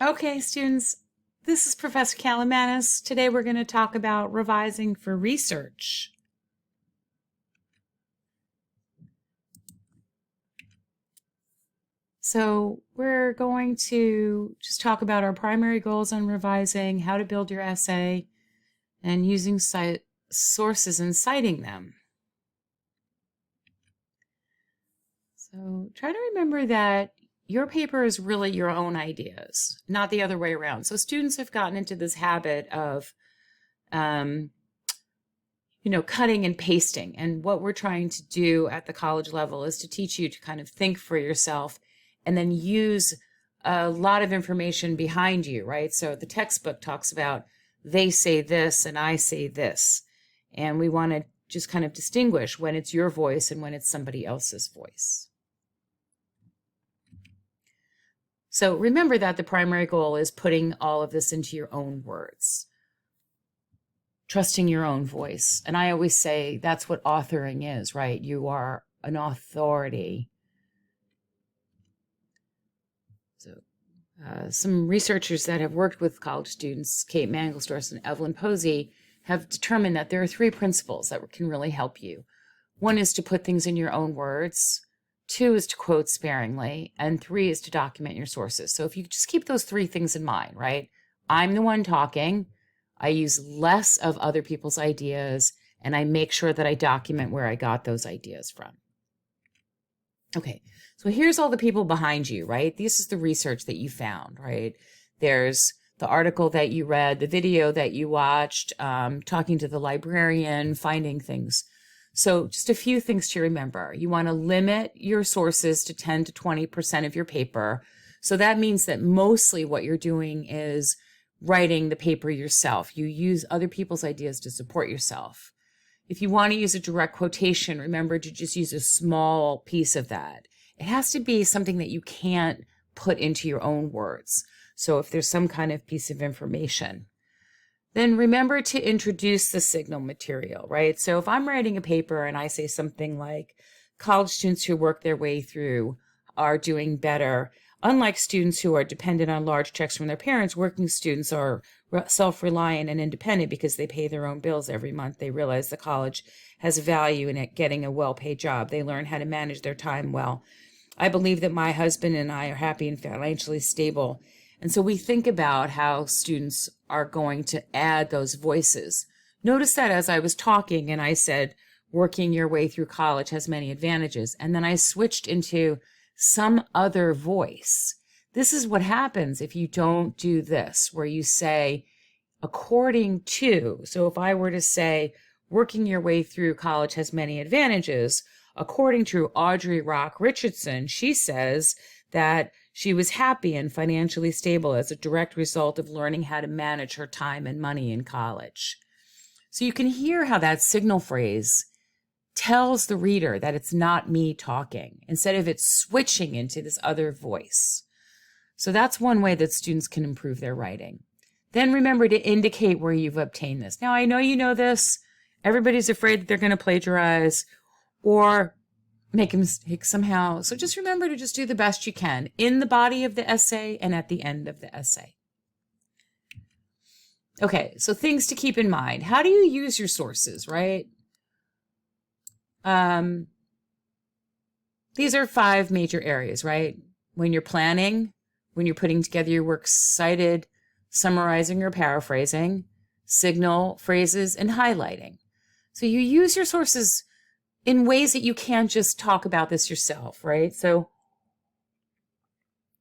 Okay, students, this is Professor Kalamanis. Today we're going to talk about revising for research. So we're going to just talk about our primary goals on revising, how to build your essay, and using sources and citing them. So try to remember that your paper is really your own ideas, not the other way around. So students have gotten into this habit of, cutting and pasting. And what we're trying to do at the college level is to teach you to kind of think for yourself and then use a lot of information behind you, right? So the textbook talks about they say this and I say this. And we want to just kind of distinguish when it's your voice and when it's somebody else's voice. So remember that the primary goal is putting all of this into your own words, trusting your own voice. And I always say that's what authoring is, right? You are an authority. So some researchers that have worked with college students, Kate Mangelsdorf and Evelyn Posey, have determined that there are 3 principles that can really help you. 1 is to put things in your own words. 2 is to quote sparingly, and 3 is to document your sources. So if you just keep those 3 things in mind, right? I'm the one talking. I use less of other people's ideas, and I make sure that I document where I got those ideas from. Okay, so here's all the people behind you, right? This is the research that you found, right? There's the article that you read, the video that you watched, talking to the librarian, finding things. So just a few things to remember. You want to limit your sources to 10 to 20% of your paper. So that means that mostly what you're doing is writing the paper yourself. You use other people's ideas to support yourself. If you want to use a direct quotation, remember to just use a small piece of that. It has to be something that you can't put into your own words. So if there's some kind of piece of information, then remember to introduce the signal material, right? So if I'm writing a paper and I say something like, college students who work their way through are doing better. Unlike students who are dependent on large checks from their parents, working students are self-reliant and independent because they pay their own bills every month. They realize the college has value in it getting a well-paid job. They learn how to manage their time well. I believe that my husband and I are happy and financially stable. And so we think about how students are going to add those voices. Notice that as I was talking and I said, working your way through college has many advantages. And then I switched into some other voice. This is what happens if you don't do this, where you say, according to. So if I were to say, working your way through college has many advantages, according to Audrey Rock Richardson, she says that she was happy and financially stable as a direct result of learning how to manage her time and money in college. So you can hear how that signal phrase tells the reader that it's not me talking, instead of it switching into this other voice. So that's one way that students can improve their writing. Then remember to indicate where you've obtained this. Now, I know you know this. Everybody's afraid that they're going to plagiarize or make a mistake somehow. So just remember to just do the best you can in the body of the essay and at the end of the essay. Okay, so things to keep in mind. How do you use your sources, right? These are 5 major areas, right? When you're planning, when you're putting together your work, cited, summarizing or paraphrasing, signal, phrases, and highlighting. So you use your sources in ways that you can't just talk about this yourself, right? So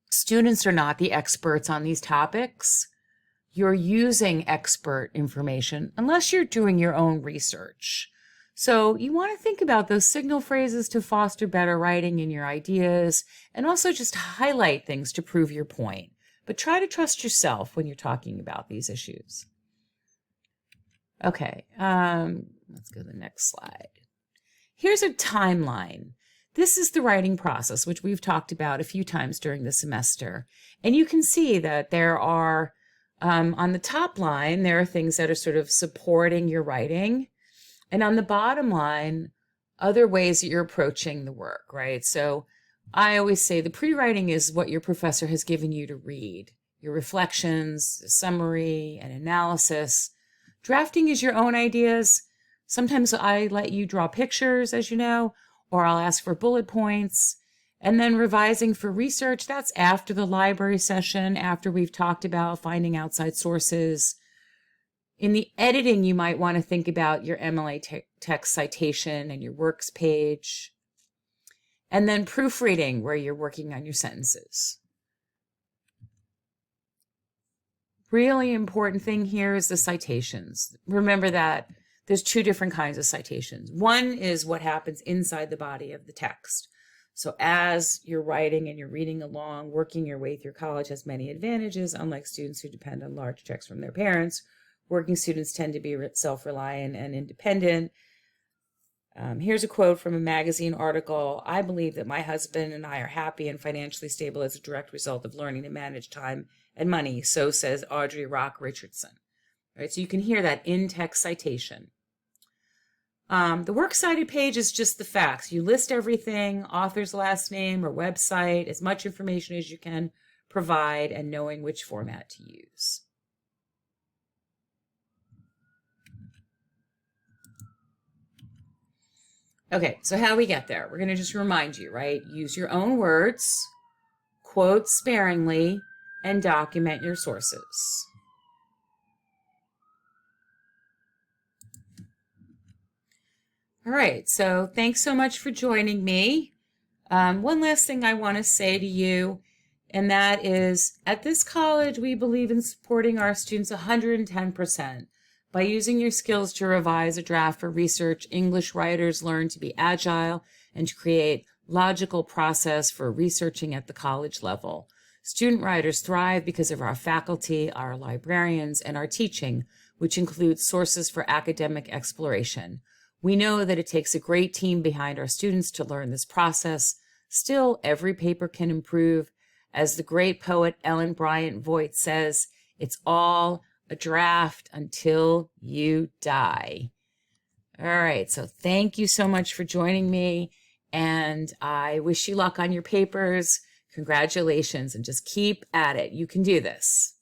students are not the experts on these topics. You're using expert information unless you're doing your own research. So you want to think about those signal phrases to foster better writing in your ideas, and also just highlight things to prove your point. But try to trust yourself when you're talking about these issues. Okay, let's go to the next slide. Here's a timeline. This is the writing process, which we've talked about a few times during the semester. And you can see that there are, on the top line, there are things that are sort of supporting your writing. And on the bottom line, other ways that you're approaching the work, right? So I always say the pre-writing is what your professor has given you to read. your reflections, summary, and analysis. Drafting is your own ideas. Sometimes I let you draw pictures, as you know, or I'll ask for bullet points. And then revising for research, that's after the library session, after we've talked about finding outside sources. In the editing, you might want to think about your MLA text citation and your works page. And then proofreading, where you're working on your sentences. Really important thing here is the citations. Remember that there's two different kinds of citations. One is what happens inside the body of the text. So as you're writing and you're reading along, working your way through college has many advantages, unlike students who depend on large checks from their parents. Working students tend to be self-reliant and independent. Here's a quote from a magazine article. I believe that my husband and I are happy and financially stable as a direct result of learning to manage time and money. So says Audrey Rock Richardson. All right, so you can hear that in-text citation. The works cited page is just the facts. You list everything, author's last name or website, as much information as you can provide, and knowing which format to use. Okay, so how do we get there? We're going to just remind you, right? Use your own words, quote sparingly, and document your sources. All right, so thanks so much for joining me. One last thing I want to say to you, and that is, at this college, we believe in supporting our students 110%. By using your skills to revise a draft for research, English writers learn to be agile and to create logical process for researching at the college level. Student writers thrive because of our faculty, our librarians, and our teaching, which includes sources for academic exploration. We know that it takes a great team behind our students to learn this process. Still, every paper can improve. As the great poet Ellen Bryant Voigt says, it's all a draft until you die. All right, so thank you so much for joining me, and I wish you luck on your papers. Congratulations, and just keep at it. You can do this.